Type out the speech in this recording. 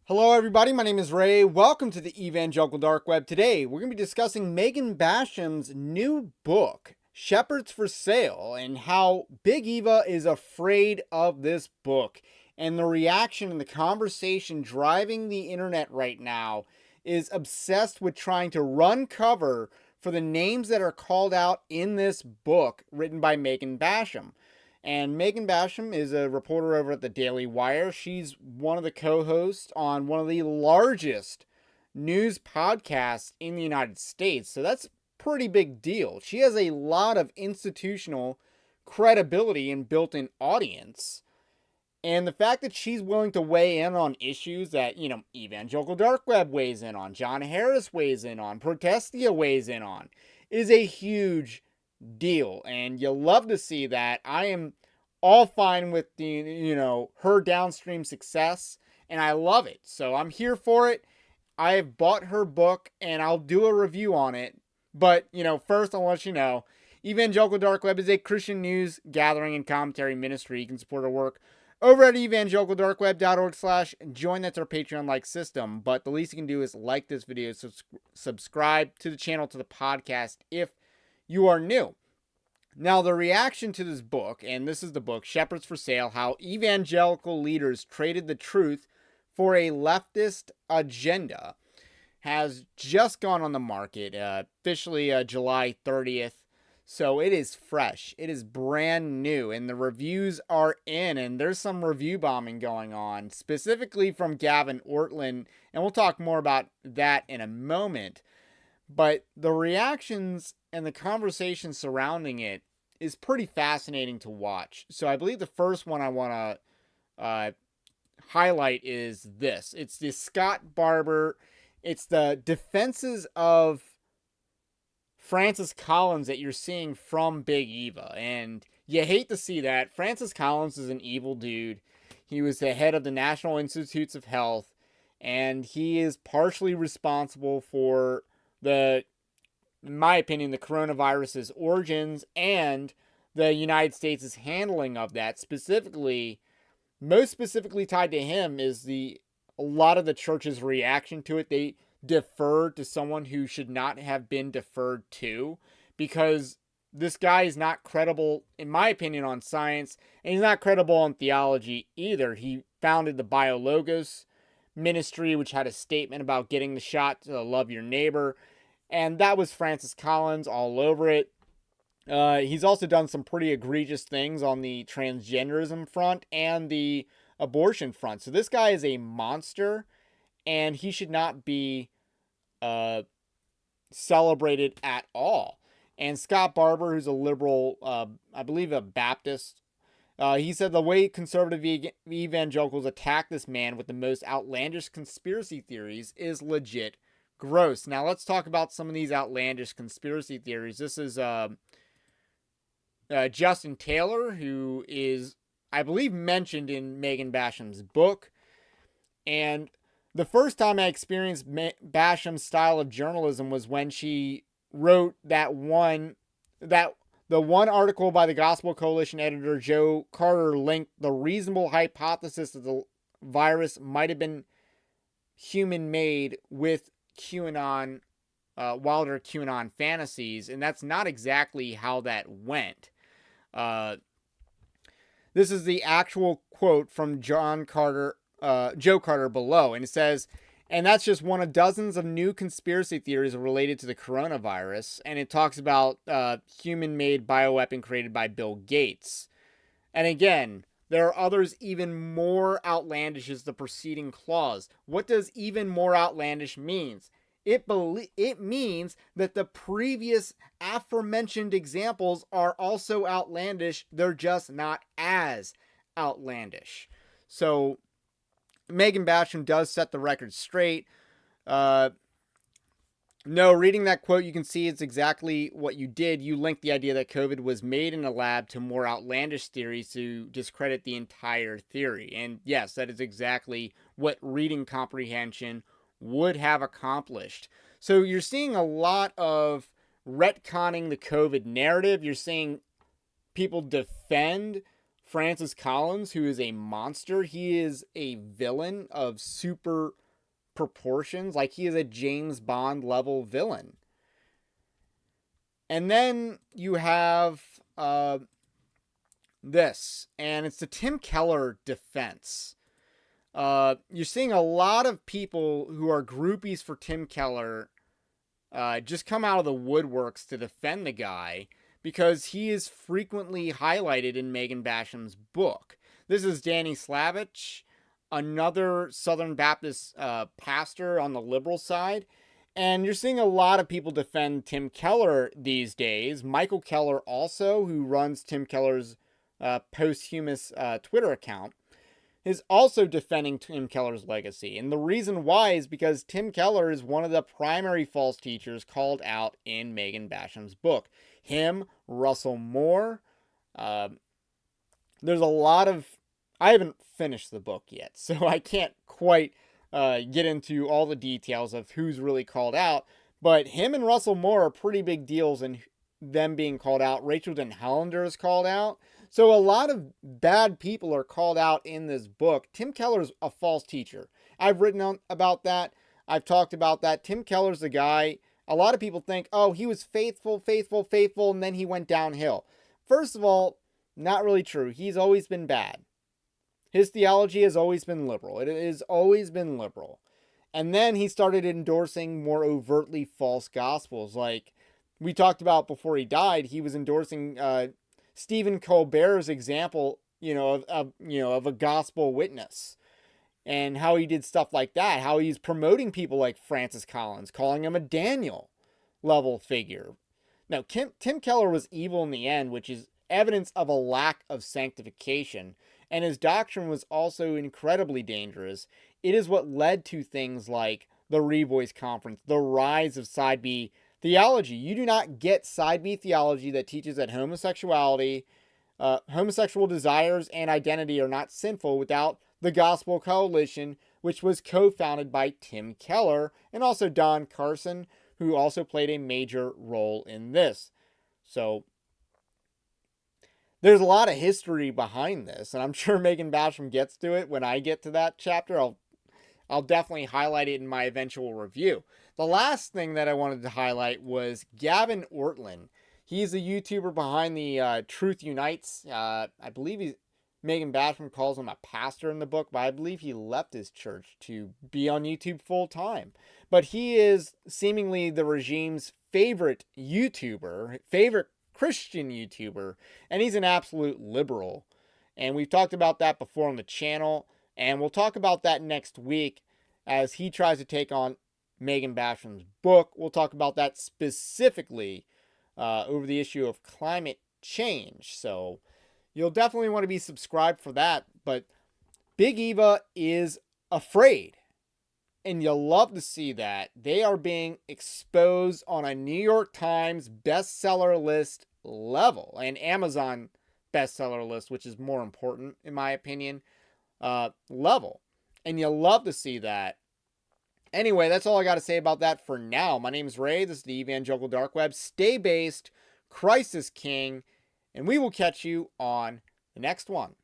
Hello, everybody. My name is Ray. Welcome to the Evangelical Dark Web. Today, we're going to be discussing Megan Basham's new book, Shepherds for Sale, and how Big Eva is afraid of this book. And the reaction and the conversation driving the internet right now is obsessed with trying to run cover for the names that are called out in this book written by Megan Basham. And Megan Basham is a reporter over at the Daily Wire. She's one of the co-hosts on one of the largest news podcasts in the United States. So that's a pretty big deal. She has a lot of institutional credibility and built-in audience. And the fact that she's willing to weigh in on issues that, Evangelical Dark Web weighs in on, John Harris weighs in on, Protestia weighs in on, is a huge deal. And you love to see that. I am all fine with her downstream success, and I love it. So I'm here for it. I have bought her book, and I'll do a review on it. But, first I'll let you know, Evangelical Dark Web is a Christian news gathering and commentary ministry. You can support our work over at evangelicaldarkweb.org/join. That's our Patreon-like system. But the least you can do is like this video, subscribe to the channel, to the podcast if you are new. Now, the reaction to this book, and this is the book, Shepherds for Sale, How Evangelical Leaders Traded the Truth for a Leftist Agenda, has just gone on the market, officially July 30th. So it is fresh. It is brand new, and the reviews are in, and there's some review bombing going on, specifically from Gavin Ortlund, and we'll talk more about that in a moment. But the reactions and the conversation surrounding it is pretty fascinating to watch. So I believe the first one I want to highlight is this. It's the Scott Barber. It's the defenses of Francis Collins that you're seeing from Big Eva. And you hate to see that. Francis Collins is an evil dude. He was the head of the National Institutes of Health, and he is partially responsible for in my opinion, the coronavirus's origins and the United States' handling of that. Most specifically tied to him is a lot of the church's reaction to it. They deferred to someone who should not have been deferred to, because this guy is not credible, in my opinion, on science, and he's not credible on theology either. He founded the BioLogos ministry, which had a statement about getting the shot to love your neighbor. And that was Francis Collins all over it. He's also done some pretty egregious things on the transgenderism front and the abortion front. So this guy is a monster, and he should not be celebrated at all. And Scott Barber, who's a liberal, I believe a Baptist, he said the way conservative evangelicals attack this man with the most outlandish conspiracy theories is legit gross. Now let's talk about some of these outlandish conspiracy theories. This is Justin Taylor, who is, I believe, mentioned in Megan Basham's book. And the first time I experienced Basham's style of journalism was when she wrote the one article by the Gospel Coalition editor Joe Carter linked the reasonable hypothesis that the virus might have been human-made with QAnon, wilder QAnon fantasies, and that's not exactly how that went. This is the actual quote from Joe Carter below, and it says, and that's just one of dozens of new conspiracy theories related to the coronavirus, and it talks about human-made bioweapon created by Bill Gates. And again, there are others even more outlandish as the preceding clause. What does even more outlandish means? It means that the previous aforementioned examples are also outlandish. They're just not as outlandish. So Megan Basham does set the record straight. No, reading that quote, you can see it's exactly what you did. You linked the idea that COVID was made in a lab to more outlandish theories to discredit the entire theory. And yes, that is exactly what reading comprehension would have accomplished. So you're seeing a lot of retconning the COVID narrative. You're seeing people defend Francis Collins, who is a monster. He is a villain of super proportions. Like, he is a James Bond level villain. And then you have this, and it's the Tim Keller defense. You're seeing a lot of people who are groupies for Tim Keller just come out of the woodworks to defend the guy because he is frequently highlighted in Megan Basham's book. This is Danny Slavich, another Southern Baptist pastor on the liberal side. And you're seeing a lot of people defend Tim Keller these days. Michael Keller also, who runs Tim Keller's posthumous Twitter account, is also defending Tim Keller's legacy. And the reason why is because Tim Keller is one of the primary false teachers called out in Megan Basham's book. Him, Russell Moore. There's a lot of... I haven't finished the book yet, so I can't quite get into all the details of who's really called out. But him and Russell Moore are pretty big deals in them being called out. Rachel Denhollander is called out. So a lot of bad people are called out in this book. Tim Keller's a false teacher. I've written about that. I've talked about that. Tim Keller's the guy. A lot of people think, oh, he was faithful, and then he went downhill. First of all, not really true. He's always been bad. His theology has always been liberal. It has always been liberal. And then he started endorsing more overtly false gospels. Like we talked about before he died, he was endorsing Stephen Colbert's example, of a gospel witness, and how he did stuff like that, how he's promoting people like Francis Collins, calling him a Daniel level figure. Now, Tim Keller was evil in the end, which is evidence of a lack of sanctification, and his doctrine was also incredibly dangerous. It is what led to things like the Revoice Conference, the rise of Side B theology. You do not get Side B theology that teaches that homosexuality, homosexual desires, and identity are not sinful without the Gospel Coalition, which was co-founded by Tim Keller and also Don Carson, who also played a major role in this. So there's a lot of history behind this, and I'm sure Megan Basham gets to it. When I get to that chapter, I'll definitely highlight it in my eventual review. The last thing that I wanted to highlight was Gavin Ortlund. He's the YouTuber behind the Truth Unites. I believe Megan Basham calls him a pastor in the book, but I believe he left his church to be on YouTube full time. But he is seemingly the regime's favorite YouTuber, favorite Christian YouTuber, and he's an absolute liberal. And we've talked about that before on the channel, and we'll talk about that next week as he tries to take on Megan Basham's book. We'll talk about that specifically over the issue of climate change. So you'll definitely want to be subscribed for that. But Big Eva is afraid. And you'll love to see that. They are being exposed on a New York Times bestseller list level. And Amazon bestseller list, which is more important, in my opinion, level. And you'll love to see that. Anyway, that's all I got to say about that for now. My name is Ray. This is the Evangelical Dark Web. Stay based. Christ is King. And we will catch you on the next one.